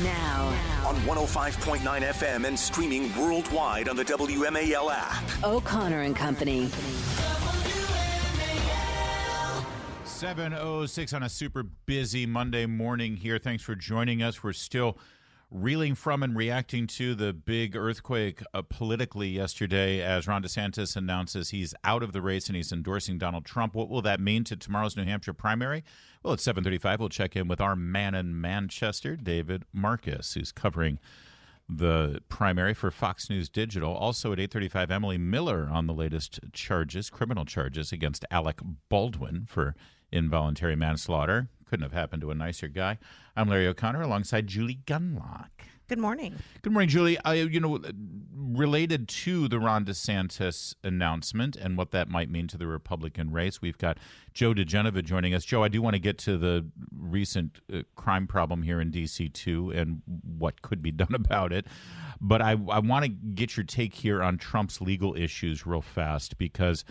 Now, on 105.9 FM and streaming worldwide on the WMAL app. O'Connor and Company. 7:06 on a super busy Monday morning here. Thanks for joining us. We're still reeling from and reacting to the big earthquake politically yesterday as Ron DeSantis announces he's out of the race and he's endorsing Donald Trump. What will that mean to tomorrow's New Hampshire primary? Well, at 7:35, we'll check in with our man in Manchester, David Marcus, who's covering the primary for Fox News Digital. Also at 8:35, Emily Miller on the latest charges, criminal charges against Alec Baldwin for involuntary manslaughter. Couldn't have happened to a nicer guy. I'm Larry O'Connor alongside Julie Gunlock. Good morning. Good morning, Julie. Related to the Ron DeSantis announcement and what that might mean to the Republican race, we've got Joe diGenova joining us. Joe, I do want to get to the recent crime problem here in D.C. too and what could be done about it. But I want to get your take here on Trump's legal issues real fast because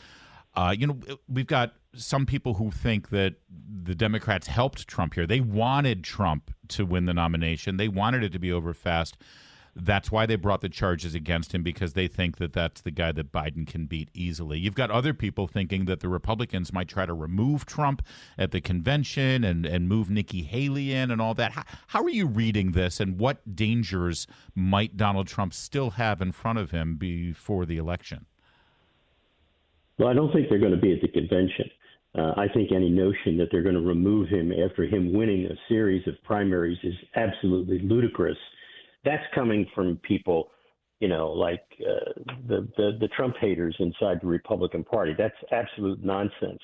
we've got some people who think that the Democrats helped Trump here. They wanted Trump to win the nomination. They wanted it to be over fast. That's why they brought the charges against him, because they think that that's the guy that Biden can beat easily. You've got other people thinking that the Republicans might try to remove Trump at the convention and move Nikki Haley in and all that. How are you reading this, and what dangers might Donald Trump still have in front of him before the election? Well, I don't think they're going to be at the convention. I think any notion that they're going to remove him after him winning a series of primaries is absolutely ludicrous. That's coming from people, like the Trump haters inside the Republican Party. That's absolute nonsense.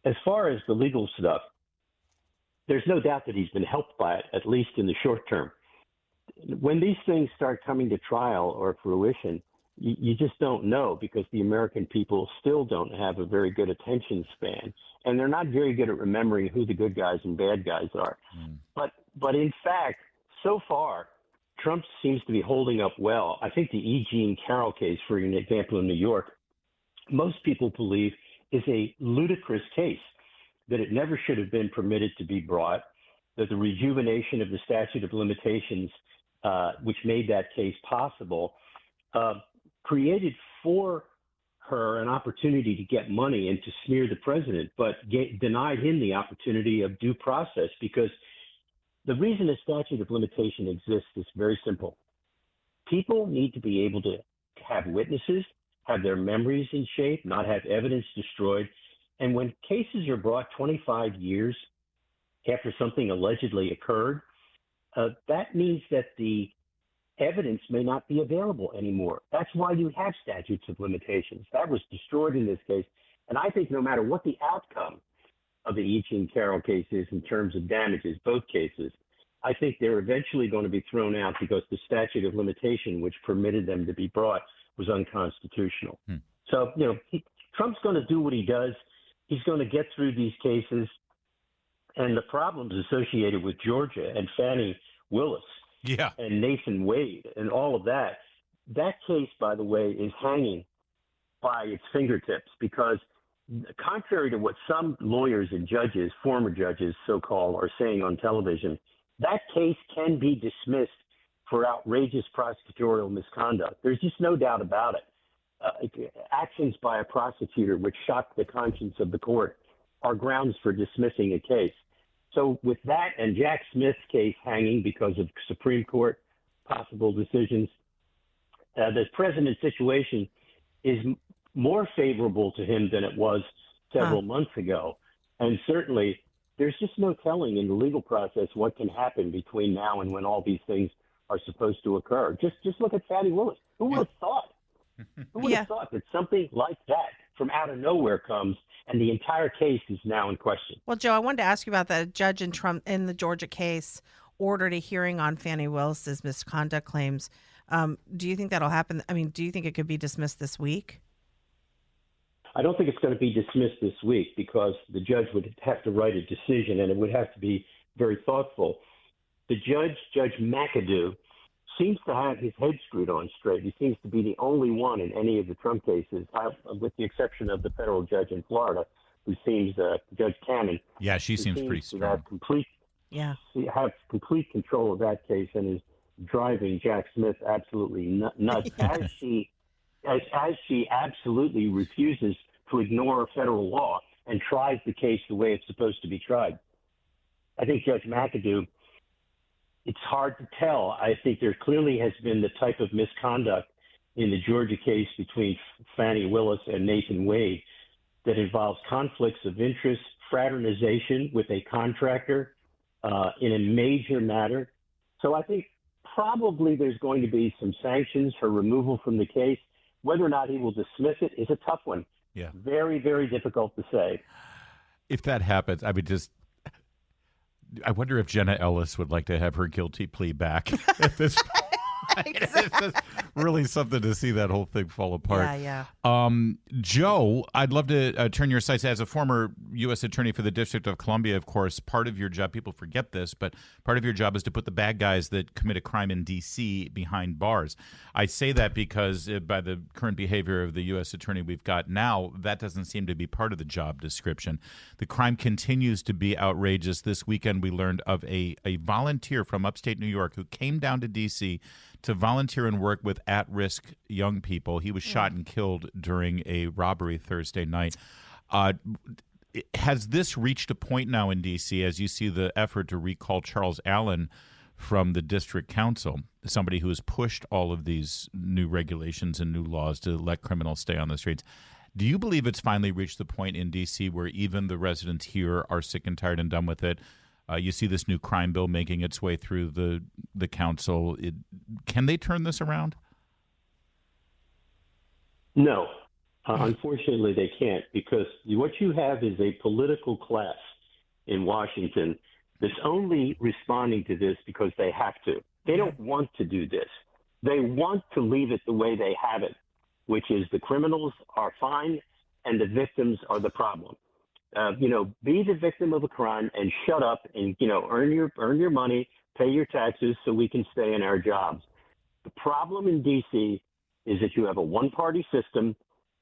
As far as the legal stuff, there's no doubt that he's been helped by it, at least in the short term. When these things start coming to trial or fruition, you just don't know, because the American people still don't have a very good attention span, and they're not very good at remembering who the good guys and bad guys are. But in fact, so far, Trump seems to be holding up well. I think the E. Jean Carroll case, for an example, in New York, most people believe is a ludicrous case, that it never should have been permitted to be brought, that the rejuvenation of the statute of limitations, which made that case possible, created for her an opportunity to get money and to smear the president, but denied him the opportunity of due process, because the reason a statute of limitation exists is very simple. People need to be able to have witnesses, have their memories in shape, not have evidence destroyed. And when cases are brought 25 years after something allegedly occurred, that means that the evidence may not be available anymore. That's why you have statutes of limitations. That was destroyed in this case. And I think no matter what the outcome of the E. Jean Carroll case is in terms of damages, both cases, I think they're eventually going to be thrown out because the statute of limitation, which permitted them to be brought, was unconstitutional. So, Trump's going to do what he does. He's going to get through these cases. And the problems associated with Georgia and Fani Willis, and Nathan Wade and all of that case, by the way, is hanging by its fingertips, because contrary to what some lawyers and judges, former judges so-called, are saying on television, that case can be dismissed for outrageous prosecutorial misconduct. There's just no doubt about it. Actions by a prosecutor which shocked the conscience of the court are grounds for dismissing a case. So with that and Jack Smith's case hanging because of Supreme Court possible decisions, the president's situation is more favorable to him than it was several months ago. And certainly there's just no telling in the legal process what can happen between now and when all these things are supposed to occur. Just look at Fani Willis. Who would have thought? Who would have thought that something like that from out of nowhere comes and the entire case is now in question? Well, Joe, I wanted to ask you about that. A judge in Trump in the Georgia case ordered a hearing on Fani Willis's misconduct claims. Do you think that'll happen? I mean, do you think it could be dismissed this week? I don't think it's going to be dismissed this week, because the judge would have to write a decision, and it would have to be very thoughtful. The judge, Judge McAdoo, seems to have his head screwed on straight. He seems to be the only one in any of the Trump cases, with the exception of the federal judge in Florida, who seems, Judge Cannon. Yeah, she seems pretty strong. Yeah. have complete control of that case and is driving Jack Smith absolutely nuts, Yes. as she absolutely refuses to ignore federal law and tries the case the way it's supposed to be tried. I think Judge McAdoo, it's hard to tell. I think there clearly has been the type of misconduct in the Georgia case between Fani Willis and Nathan Wade that involves conflicts of interest, fraternization with a contractor in a major matter. So I think probably there's going to be some sanctions for removal from the case. Whether or not he will dismiss it is a tough one. Yeah. Very, very difficult to say. If that happens, I wonder if Jenna Ellis would like to have her guilty plea back at this point. It's just really something to see that whole thing fall apart. Yeah. Joe, I'd love to turn your sights. As a former U.S. Attorney for the District of Columbia, of course, part of your job, people forget this, but part of your job is to put the bad guys that commit a crime in D.C. behind bars. I say that because by the current behavior of the U.S. Attorney we've got now, that doesn't seem to be part of the job description. The crime continues to be outrageous. This weekend we learned of a volunteer from upstate New York who came down to D.C. to volunteer and work with at-risk young people. He was shot and killed during a robbery Thursday night. Has this reached a point now in D.C. as you see the effort to recall Charles Allen from the district council, somebody who has pushed all of these new regulations and new laws to let criminals stay on the streets? Do you believe it's finally reached the point in D.C. where even the residents here are sick and tired and done with it? You see this new crime bill making its way through the council. Can they turn this around? No. Unfortunately, they can't, because what you have is a political class in Washington that's only responding to this because they have to. They don't want to do this. They want to leave it the way they have it, which is the criminals are fine and the victims are the problem. Be the victim of a crime and shut up and, earn your money, pay your taxes so we can stay in our jobs. The problem in D.C. is that you have a one-party system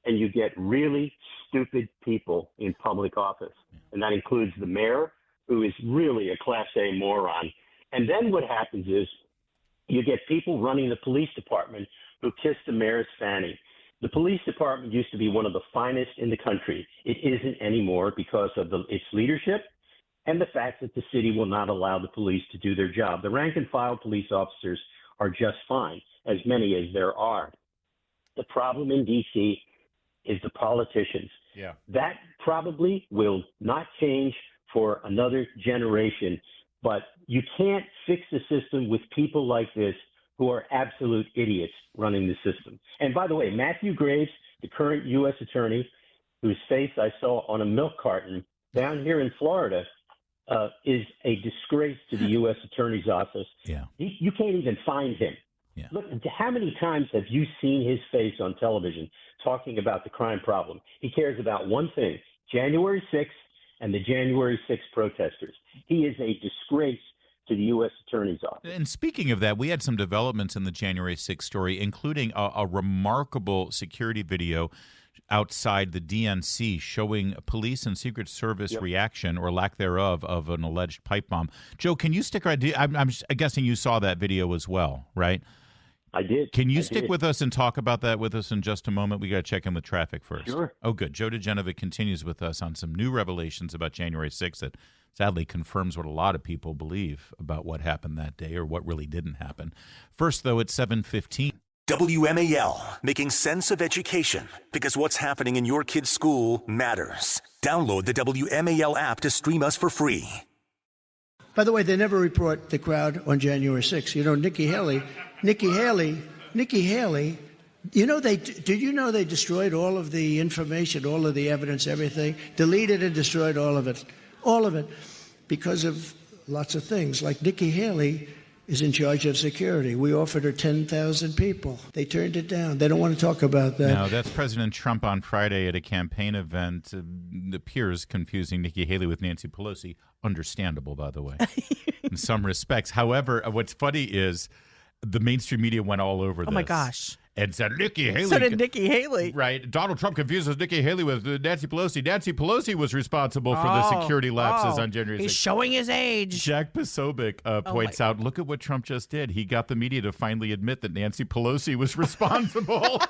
and you get really stupid people in public office. And that includes the mayor, who is really a Class A moron. And then what happens is you get people running the police department who kiss the mayor's fanny. The police department used to be one of the finest in the country. It isn't anymore because of its leadership and the fact that the city will not allow the police to do their job. The rank and file police officers are just fine, as many as there are. The problem in D.C. is the politicians. Yeah. That probably will not change for another generation, but you can't fix the system with people like this who are absolute idiots running the system. And by the way, Matthew Graves, the current U.S. attorney, whose face I saw on a milk carton down here in Florida, is a disgrace to the U.S. attorney's office. Yeah. You can't even find him. Yeah. Look, how many times have you seen his face on television talking about the crime problem? He cares about one thing, January 6th and the January 6th protesters. He is a disgrace to the U.S. Attorney's Office. And speaking of that, we had some developments in the January 6th story, including a remarkable security video outside the DNC showing police and Secret Service reaction, or lack thereof, of an alleged pipe bomb. Joe, can you stick around? I'm guessing you saw that video as well, right? I did. Can you stick with us and talk about that with us in just a moment? We got to check in with traffic first. Sure. Oh, good. Joe diGenova continues with us on some new revelations about January 6th that sadly confirms what a lot of people believe about what happened that day, or what really didn't happen. First, though, at 7:15. WMAL, making sense of education, because what's happening in your kid's school matters. Download the WMAL app to stream us for free. By the way, they never report the crowd on January 6th. You know, Nikki Haley, did you know they destroyed all of the information, all of the evidence, everything, deleted and destroyed all of it, because of lots of things. Like Nikki Haley is in charge of security. We offered her 10,000 people. They turned it down. They don't want to talk about that. No, that's President Trump on Friday at a campaign event. Appears confusing Nikki Haley with Nancy Pelosi. Understandable, by the way, in some respects. However, what's funny is the mainstream media went all over this. Oh, my gosh. and said, Nikki Haley. So did Nikki Haley. Right. Donald Trump confuses Nikki Haley with Nancy Pelosi. Nancy Pelosi was responsible for the security lapses on January 6th. He's showing his age. Jack Posobiec points out, look at what Trump just did. He got the media to finally admit that Nancy Pelosi was responsible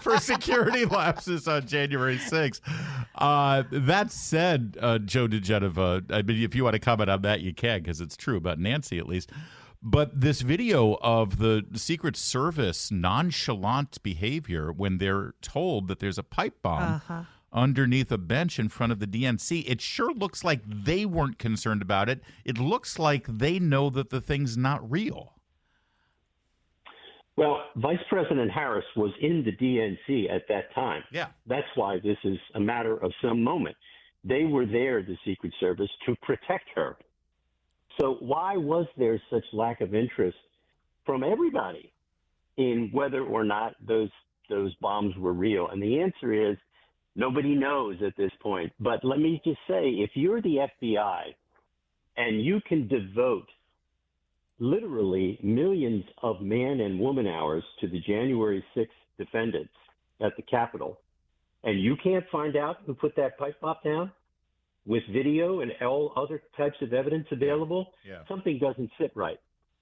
for security lapses on January 6th. That said, Joe diGenova, I mean, if you want to comment on that, you can, because it's true about Nancy at least. But this video of the Secret Service nonchalant behavior when they're told that there's a pipe bomb underneath a bench in front of the DNC, it sure looks like they weren't concerned about it. It looks like they know that the thing's not real. Well, Vice President Harris was in the DNC at that time. Yeah. That's why this is a matter of some moment. They were there, the Secret Service, to protect her. So why was there such lack of interest from everybody in whether or not those bombs were real? And the answer is nobody knows at this point. But let me just say, if you're the FBI and you can devote literally millions of man and woman hours to the January 6th defendants at the Capitol, and you can't find out who put that pipe bomb down, with video and all other types of evidence available, something doesn't sit right.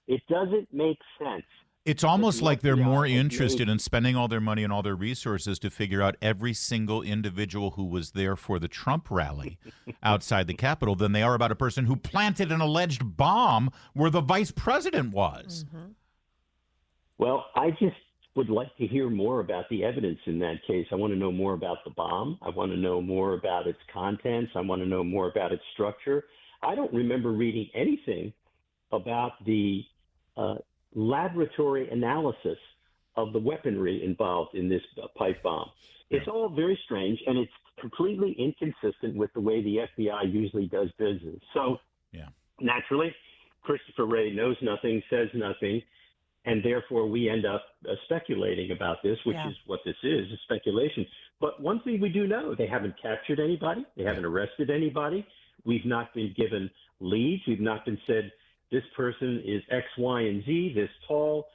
It doesn't make sense. It's almost like they're more interested in spending all their money and all their resources to figure out every single individual who was there for the Trump rally outside the Capitol than they are about a person who planted an alleged bomb where the vice president was. Well, I just would like to hear more about the evidence in that case. I want to know more about the bomb. I want to know more about its contents. I want to know more about its structure. I don't remember reading anything about the laboratory analysis of the weaponry involved in this pipe bomb. It's all very strange, and it's completely inconsistent with the way the FBI usually does business. So naturally, Christopher Wray knows nothing, says nothing, and therefore we end up speculating about this, which is what this is, a speculation. But one thing we do know, they haven't captured anybody. They haven't arrested anybody. We've not been given leads. We've not been said this person is X, Y, and Z, this tall,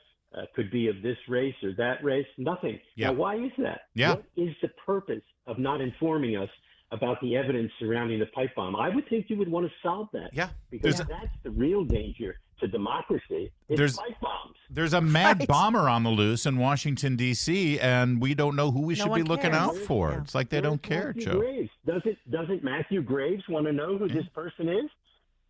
could be of this race or that race. Nothing. Now, why is that? What is the purpose of not informing us about the evidence surrounding the pipe bomb? I would think you would want to solve that. Because that's the real danger to democracy. It's pipe bombs. There's a mad bomber on the loose in Washington, D.C., and we don't know who we should be looking out for. It's like they don't care, Joe. Graves. Doesn't Matthew Graves want to know who this person is?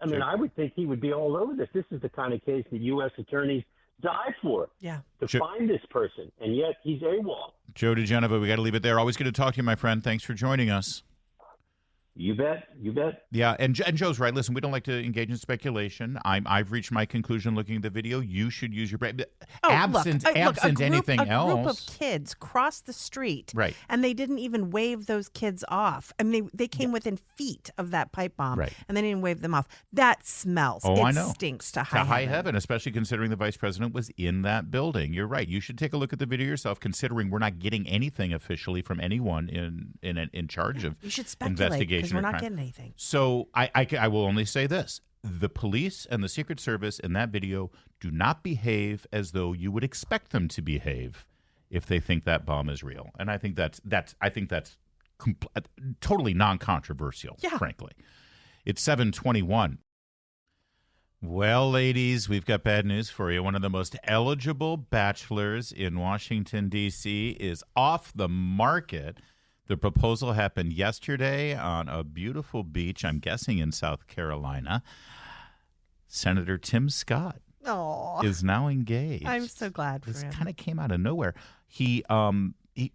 I mean, I would think he would be all over this. This is the kind of case that U.S. attorneys die for, to find this person, and yet he's AWOL. Joe diGenova, we got to leave it there. Always good to talk to you, my friend. Thanks for joining us. You bet. You bet. Yeah, and Joe's right. Listen, we don't like to engage in speculation. I've reached my conclusion looking at the video. You should use your brain. Absent anything else. A group of kids crossed the street, and they didn't even wave those kids off. I mean, they came within feet of that pipe bomb, and they didn't wave them off. That smells. I know. Stinks to high heaven, especially considering the vice president was in that building. You're right. You should take a look at the video yourself, considering we're not getting anything officially from anyone in charge of you should speculate, investigation. Because we're not getting anything. So I will only say this. The police and the Secret Service in that video do not behave as though you would expect them to behave if they think that bomb is real. And I think that's totally non-controversial, frankly. It's 7:21. Well, ladies, we've got bad news for you. One of the most eligible bachelors in Washington, D.C. is off the market. The proposal happened yesterday on a beautiful beach, I'm guessing in South Carolina. Senator Tim Scott is now engaged. I'm so glad for him. This kind of came out of nowhere. He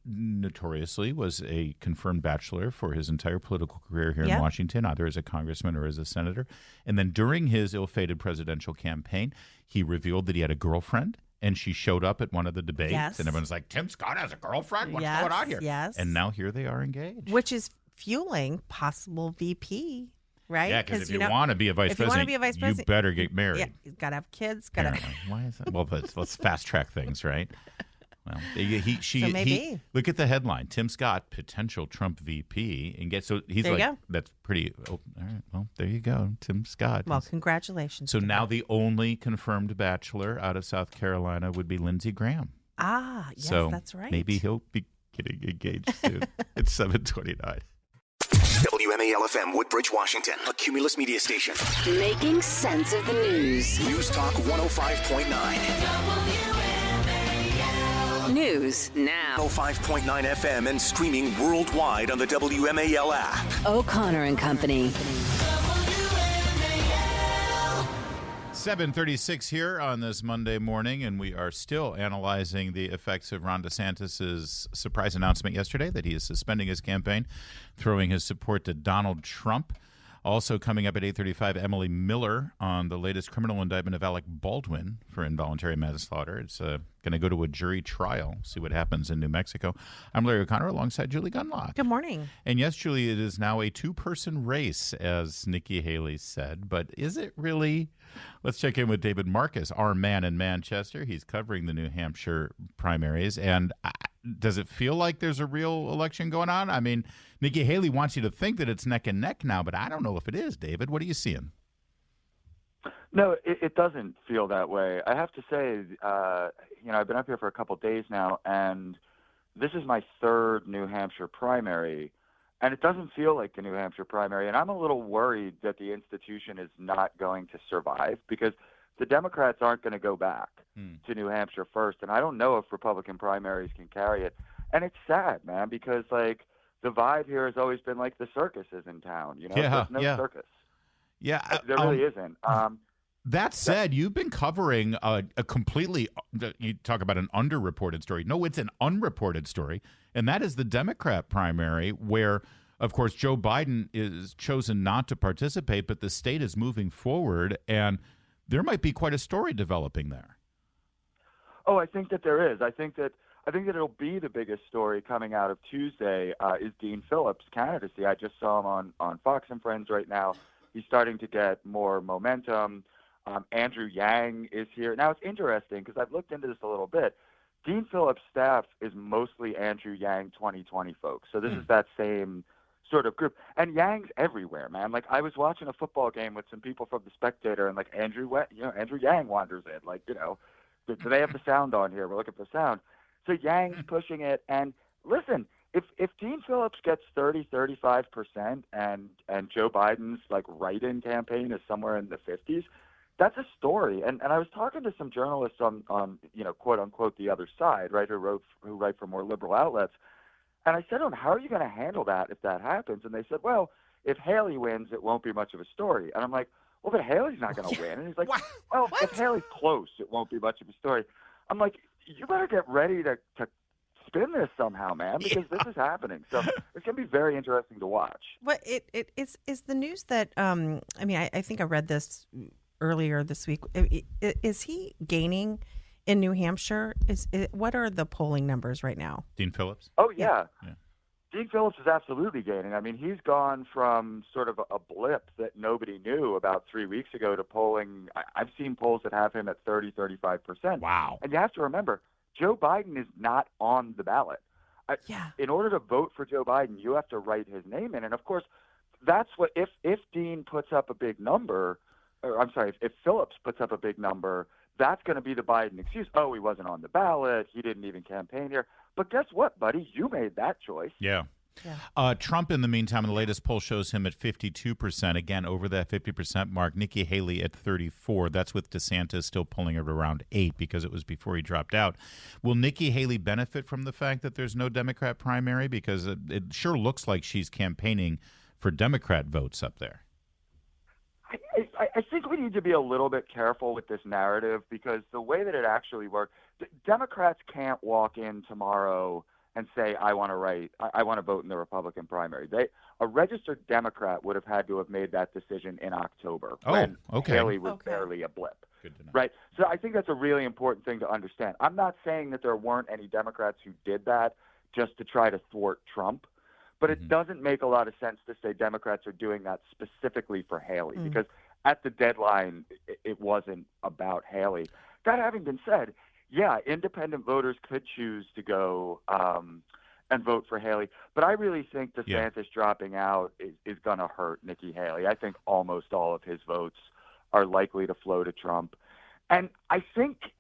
notoriously was a confirmed bachelor for his entire political career here in Washington, either as a congressman or as a senator. And then during his ill-fated presidential campaign, he revealed that he had a girlfriend. And she showed up at one of the debates, and everyone's like, Tim Scott has a girlfriend? What's going on here? Yes. And now here they are engaged. Which is fueling possible VP, right? Yeah, because if you want to be a vice president, you better get married. Yeah, you've got to have kids. Why is that? Well, let's fast track things, right? Well, maybe. Look at the headline: Tim Scott, potential Trump VP, and he's there like, you go. That's pretty. All right, well, there you go, Tim Scott. Well, congratulations. So now the only confirmed bachelor out of South Carolina would be Lindsey Graham. Yes, So that's right. maybe he'll be getting engaged soon. It's 7:29. WMAL-FM Woodbridge, Washington, a Cumulus media station. Making sense of the news. News Talk 105.9. News now. 105.9 FM and streaming worldwide on the WMAL app. O'Connor and Company. 7:36 here on this Monday morning, and we are still analyzing the effects of Ron DeSantis' surprise announcement yesterday that he is suspending his campaign, throwing his support to Donald Trump. Also coming up at 8:35, Emily Miller on the latest criminal indictment of Alec Baldwin for involuntary manslaughter. It's going to go to a jury trial, see what happens in New Mexico. I'm Larry O'Connor alongside Julie Gunlock. Good morning. And yes, Julie, it is now a two-person race, as Nikki Haley said. But is it really? Let's check in with David Marcus, our man in Manchester. He's covering the New Hampshire primaries. And does it feel like there's a real election going on? I mean, Nikki Haley wants you to think that it's neck and neck now, but I don't know if it is, David. What are you seeing? No, it doesn't feel that way. I have to say, I've been up here for a couple of days now, and this is my third New Hampshire primary, and it doesn't feel like the New Hampshire primary. And I'm a little worried that the institution is not going to survive because the Democrats aren't going to go back to New Hampshire first, and I don't know if Republican primaries can carry it. And it's sad, man, because, like, the vibe here has always been like the circus is in town. There's no circus. Yeah, there really isn't. That said, you've been covering a completely, you talk about an underreported story. No, it's an unreported story, and that is the Democrat primary where, of course, Joe Biden is chosen not to participate, but the state is moving forward, and there might be quite a story developing there. Oh, I think that there is. I think that it'll be the biggest story coming out of Tuesday is Dean Phillips' candidacy. I just saw him on Fox and Friends right now. He's starting to get more momentum. Andrew Yang is here. Now, it's interesting because I've looked into this a little bit. Dean Phillips' staff is mostly Andrew Yang 2020 folks. So this is that same sort of group. And Yang's everywhere, man. Like, I was watching a football game with some people from The Spectator, and, like, Andrew Yang wanders in. Like, do they have the sound on here? We're looking for sound. So Yang's pushing it. And listen, if Dean Phillips gets 30-35% and Joe Biden's, like, write-in campaign is somewhere in the 50s, that's a story. And I was talking to some journalists on quote unquote the other side, right, who write for more liberal outlets. And I said to them, how are you going to handle that if that happens? And they said, well, if Haley wins, it won't be much of a story. And I'm like, well, but Haley's not going to win. And he's like, well, if Haley's close, it won't be much of a story. I'm like, you better get ready to spin this somehow, man, because this is happening. So it's going to be very interesting to watch. But it is the news that I think I read this earlier this week. Is he gaining in New Hampshire? What are the polling numbers right now? Dean Phillips? Oh, yeah. Dean Phillips is absolutely gaining. I mean, he's gone from sort of a blip that nobody knew about 3 weeks ago to polling. I've seen polls that have him at 30-35%. Wow. And you have to remember, Joe Biden is not on the ballot. In order to vote for Joe Biden, you have to write his name in. And, of course, that's what if Dean puts up a big number, if Phillips puts up a big number, that's going to be the Biden excuse. Oh, he wasn't on the ballot. He didn't even campaign here. But guess what, buddy? You made that choice. Yeah. Trump, in the meantime, in the latest poll shows him at 52%, again, over that 50% mark. Nikki Haley at 34%. That's with DeSantis still pulling it around 8% because it was before he dropped out. Will Nikki Haley benefit from the fact that there's no Democrat primary? Because it sure looks like she's campaigning for Democrat votes up there. I think we need to be a little bit careful with this narrative because the way that it actually works, Democrats can't walk in tomorrow and say, I want to vote in the Republican primary. A registered Democrat would have had to have made that decision in October when Haley was barely a blip. Good to know. Right? So I think that's a really important thing to understand. I'm not saying that there weren't any Democrats who did that just to try to thwart Trump. But it doesn't make a lot of sense to say Democrats are doing that specifically for Haley because at the deadline, it wasn't about Haley. That having been said, yeah, independent voters could choose to go and vote for Haley. But I really think DeSantis dropping out is going to hurt Nikki Haley. I think almost all of his votes are likely to flow to Trump. And I think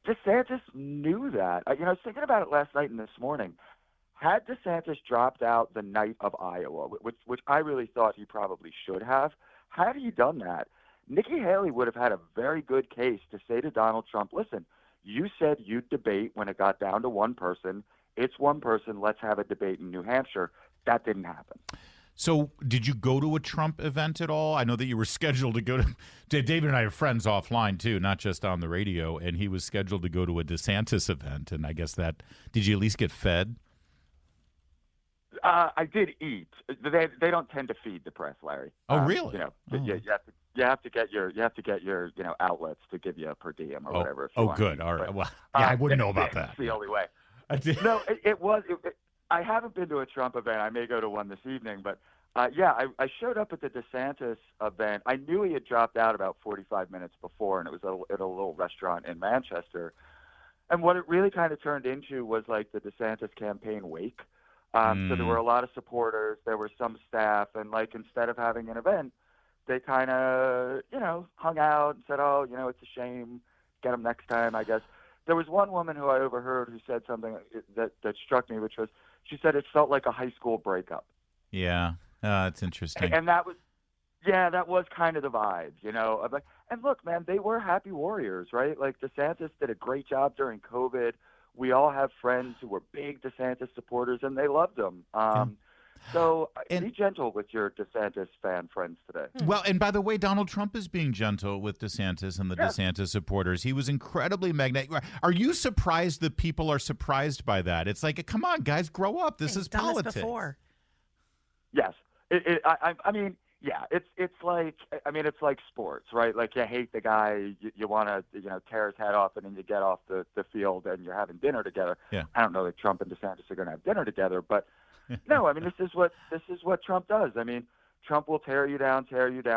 DeSantis DeSantis knew that. I was thinking about it last night and this morning. Had DeSantis dropped out the night of Iowa, which I really thought he probably should have, had he done that, Nikki Haley would have had a very good case to say to Donald Trump, listen, you said you'd debate when it got down to one person. It's one person. Let's have a debate in New Hampshire. That didn't happen. So did you go to a Trump event at all? I know that you were scheduled to go to David and I are friends offline, too, not just on the radio. And he was scheduled to go to a DeSantis event. And I guess did you at least get fed? I did eat. They don't tend to feed the press, Larry. Oh, really? You have to get your outlets to give you a per diem or whatever. If you want good. All right. Well, yeah, I wouldn't know about that. It's the only way. I did. No, it was. I haven't been to a Trump event. I may go to one this evening, but I showed up at the DeSantis event. I knew he had dropped out about 45 minutes before, and it was at a little restaurant in Manchester. And what it really kind of turned into was like the DeSantis campaign wake. So there were a lot of supporters. There were some staff, and like instead of having an event, they kind of hung out and said, "Oh, it's a shame. Get them next time." I guess there was one woman who I overheard who said something that struck me, which was she said it felt like a high school breakup. Yeah, that's interesting. And that was kind of the vibe, And look, man, they were happy warriors, right? Like DeSantis did a great job during COVID. We all have friends who were big DeSantis supporters, and they loved him. So be gentle with your DeSantis fan friends today. Well, and by the way, Donald Trump is being gentle with DeSantis and the DeSantis supporters. He was incredibly magnetic. Are you surprised that people are surprised by that? It's like, come on, guys, grow up. This is politics. Done this before. Yes. I mean, yeah, it's like sports, right? Like you hate the guy, you want to tear his head off, and then you get off the field and you're having dinner together. Yeah. I don't know that Trump and DeSantis are going to have dinner together, but no, I mean this is what Trump does. I mean, Trump will tear you down,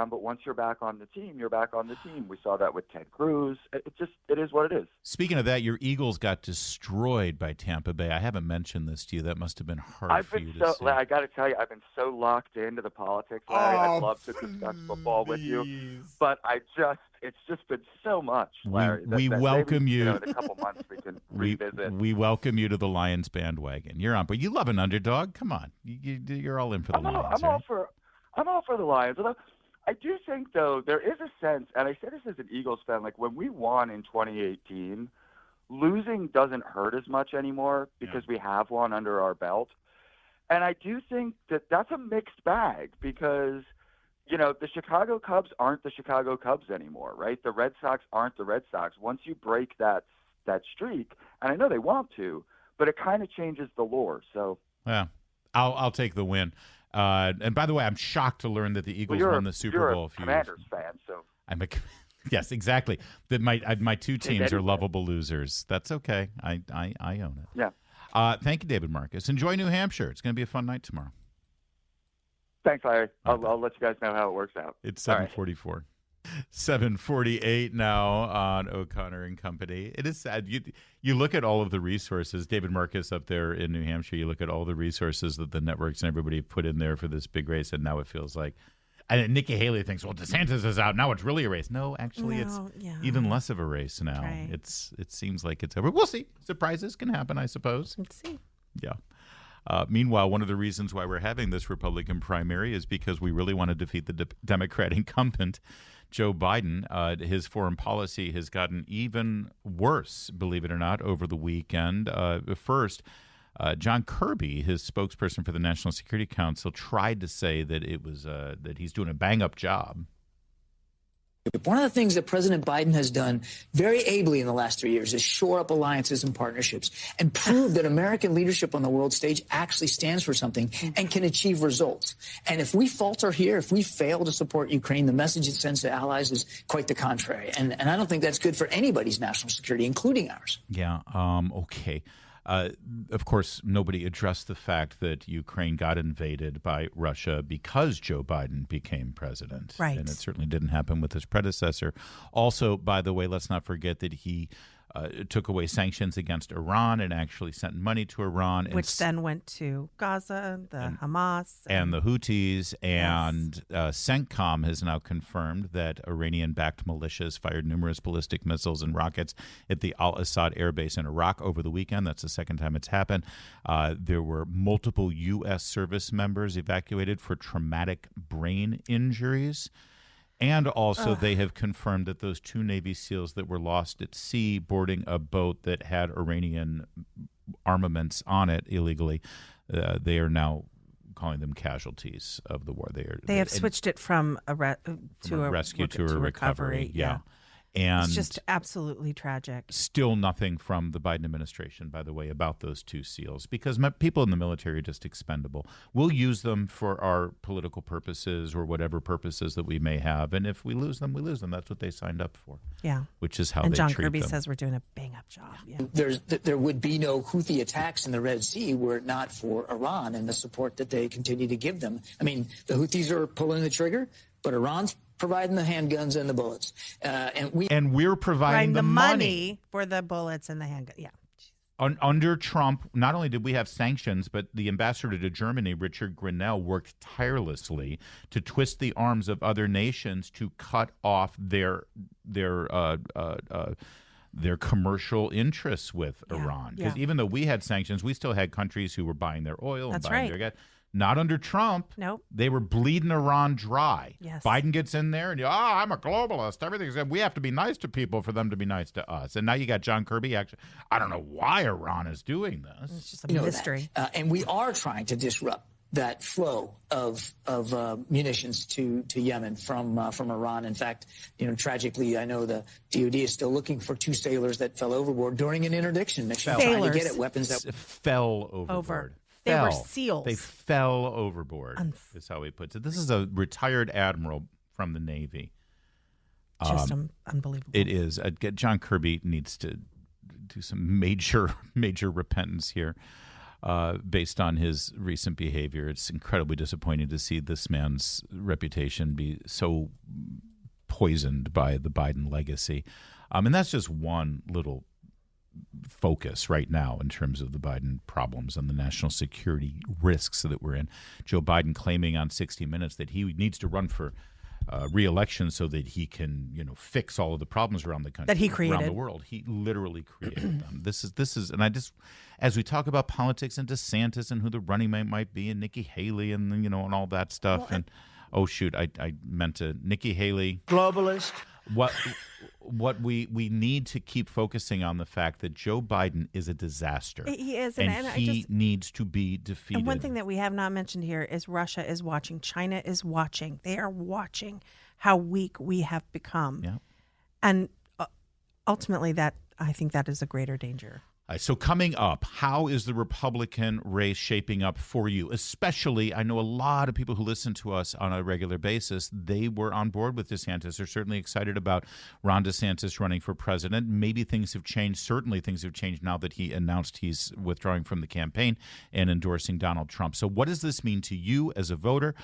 but once you're back on the team, you're back on the team. We saw that with Ted Cruz. It is what it is. Speaking of that, your Eagles got destroyed by Tampa Bay. I haven't mentioned this to you. That must have been hard for you to see. I got to tell you, I've been so locked into the politics, Larry. I'd love to discuss football with you, but it's just been so much, Larry. We welcome maybe, you. In a couple months we can revisit. We welcome you to the Lions bandwagon. You're on, but you love an underdog. Come on, you're all in for the Lions. I'm all for the Lions. Although I do think, though, there is a sense, and I say this as an Eagles fan, like when we won in 2018, losing doesn't hurt as much anymore because we have one under our belt. And I do think that that's a mixed bag because, the Chicago Cubs aren't the Chicago Cubs anymore, right? The Red Sox aren't the Red Sox. Once you break that streak, and I know they want to, but it kind of changes the lore. So, yeah, I'll take the win. And by the way, I'm shocked to learn that the Eagles won the Super Bowl a few years ago. Commanders fan, so yes, exactly. That my two teams are lovable losers. That's okay. I own it. Yeah. Thank you, David Marcus. Enjoy New Hampshire. It's going to be a fun night tomorrow. Thanks, Larry. I'll let you guys know how it works out. It's 7:44. 7:48 now on O'Connor and Company. It is sad. You look at all of the resources, David Marcus up there in New Hampshire, you look at all the resources that the networks and everybody put in there for this big race, and now it feels like, and Nikki Haley thinks, well, DeSantis is out. Now it's really a race. No, actually, it's even less of a race now. Right. It seems like it's over. We'll see. Surprises can happen, I suppose. Let's see. Yeah. Meanwhile, one of the reasons why we're having this Republican primary is because we really want to defeat the Democrat incumbent, Joe Biden. His foreign policy has gotten even worse, believe it or not, over the weekend. First, John Kirby, his spokesperson for the National Security Council, tried to say that it was that he's doing a bang-up job. One of the things that President Biden has done very ably in the last 3 years is shore up alliances and partnerships and prove that American leadership on the world stage actually stands for something and can achieve results. And if we falter here, if we fail to support Ukraine, the message it sends to allies is quite the contrary. And I don't think that's good for anybody's national security, including ours. Yeah. Okay. Of course, nobody addressed the fact that Ukraine got invaded by Russia because Joe Biden became president. Right. And it certainly didn't happen with his predecessor. Also, by the way, let's not forget that he took away sanctions against Iran and actually sent money to Iran. Which then went to Gaza, the Hamas. And the Houthis. And CENTCOM has now confirmed that Iranian-backed militias fired numerous ballistic missiles and rockets at the Al-Assad air base in Iraq over the weekend. That's the second time it's happened. There were multiple U.S. service members evacuated for traumatic brain injuries. And also they have confirmed that those 2 Navy SEALs that were lost at sea boarding a boat that had Iranian armaments on it illegally, they are now calling them casualties of the war. They have switched it from a rescue to a recovery. Yeah. And it's just absolutely tragic. Still nothing from the Biden administration, by the way, about those 2 SEALs, because people in the military are just expendable. We'll use them for our political purposes or whatever purposes that we may have. And if we lose them, we lose them. That's what they signed up for. Yeah. Which is how and they John treat Kirby them. says we're doing a bang-up job. Yeah. There would be no Houthi attacks in the Red Sea were it not for Iran and the support that they continue to give them. I mean, the Houthis are pulling the trigger, but Iran's providing the handguns and the bullets. And we're providing the money for the bullets and the handgun. Yeah. Under Trump, not only did we have sanctions, but the ambassador to Germany, Richard Grenell, worked tirelessly to twist the arms of other nations to cut off their commercial interests with Iran. Because even though we had sanctions, we still had countries who were buying their oil and buying their gas. Not under Trump. Nope. They were bleeding Iran dry. Yes. Biden gets in there and, I'm a globalist. Everything's we have to be nice to people for them to be nice to us. And now you got John Kirby. Actually, I don't know why Iran is doing this. It's just a mystery. And we are trying to disrupt that flow of munitions to Yemen from Iran. In fact, tragically, I know the DoD is still looking for 2 sailors that fell overboard during an interdiction mission, trying to get at weapons that fell overboard. They were SEALs. They fell overboard, is how he puts it. This is a retired admiral from the Navy. Just unbelievable. It is. John Kirby needs to do some major repentance here based on his recent behavior. It's incredibly disappointing to see this man's reputation be so poisoned by the Biden legacy. And that's just one little focus right now in terms of the Biden problems and the national security risks that we're in. Joe Biden claiming on 60 Minutes that he needs to run for re-election so that he can, fix all of the problems around the country, that he created, around the world. He literally created them. This is, and I just, as we talk about politics and DeSantis and who the running mate might be, and Nikki Haley, and and all that stuff, I meant to Nikki Haley, globalist. What we need to keep focusing on the fact that Joe Biden is a disaster. He is, and he needs to be defeated. And one thing that we have not mentioned here is Russia is watching. China is watching. They are watching how weak we have become. Yeah. And ultimately, I think that is a greater danger. So coming up, how is the Republican race shaping up for you? Especially, I know a lot of people who listen to us on a regular basis, they were on board with DeSantis. They're certainly excited about Ron DeSantis running for president. Maybe things have changed. Certainly things have changed now that he announced he's withdrawing from the campaign and endorsing Donald Trump. So what does this mean to you as a voter?